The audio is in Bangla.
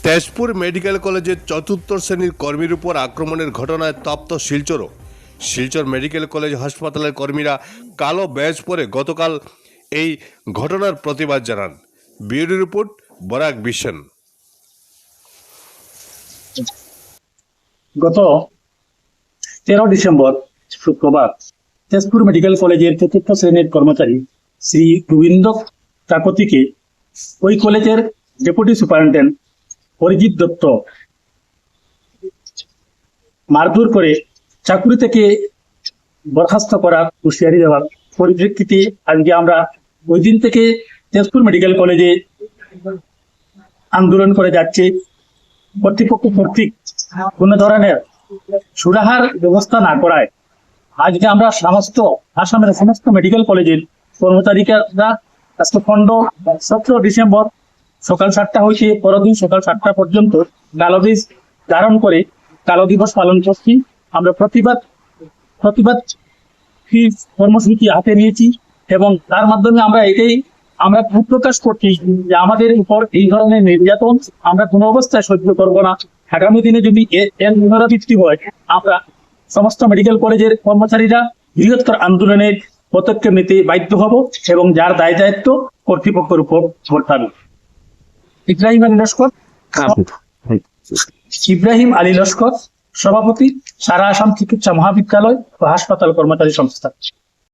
তেজপুর মেডিকেল কলেজের চতুর্থ শ্রেণীর কর্মীর উপর আক্রমণের ঘটনায় তপ্ত শিলচরও। শিলচর মেডিকেল কলেজ হাসপাতালের কর্মীরা কালো ব্যাজ পরে গতকাল এই ঘটনার প্রতিবাদ জানান। Bureau report, Barak vision. গত 13 ডিসেম্বর শুক্রবার তেজপুর মেডিকেল কলেজের চতুর্থ শ্রেণীর কর্মচারী শ্রী গোবিন্দ কাকতিকে ওই কলেজের ডেপুটি সুপারিনটেন্ডেন্ট অরিজিৎ দত্ত মারধর করে চাকরি থেকে বরখাস্ত করার হুঁশিয়ারি দেওয়ার পরিপ্রেক্ষিতে আজকে আমরা ওই দিন থেকে তেজপুর মেডিকেল কলেজে আন্দোলন করে যাচ্ছে। কর্তৃপক্ষ কর্তৃক কোন ধরনের সুরাহার ব্যবস্থা না করায় আজকে আমরা আসামের সমস্ত মেডিকেল কলেজের কর্মচারীরা আজকে 17 ডিসেম্বর সকাল 7টা হইতে পরদিন সকাল 7টা পর্যন্ত কালো ব্যাজ ধারণ করে কালো দিবস পালন করছি। আমরা প্রতিবাদ কর্মসূচি হাতে নিয়েছি এবং তার মাধ্যমে আমরা ক্ষোভ প্রকাশ করছি যে আমাদের উপর এই ধরনের নির্যাতন আমরা কোনো অবস্থায় সহ্য করব না। আগামী দিনে যদি এর পুনরাবৃত্তি হয় আমরা সমস্ত মেডিকেল কলেজের কর্মচারীরা বৃহত্তর আন্দোলনের পদক্ষেপ নিতে বাধ্য হব এবং যার দায় দায়িত্ব কর্তৃপক্ষের উপর বর্তাবে। ইব্রাহিম আলী লস্কর, সভাপতি, সারা আসাম চিকিৎসা মহাবিদ্যালয় ও হাসপাতাল কর্মচারী সংস্থা।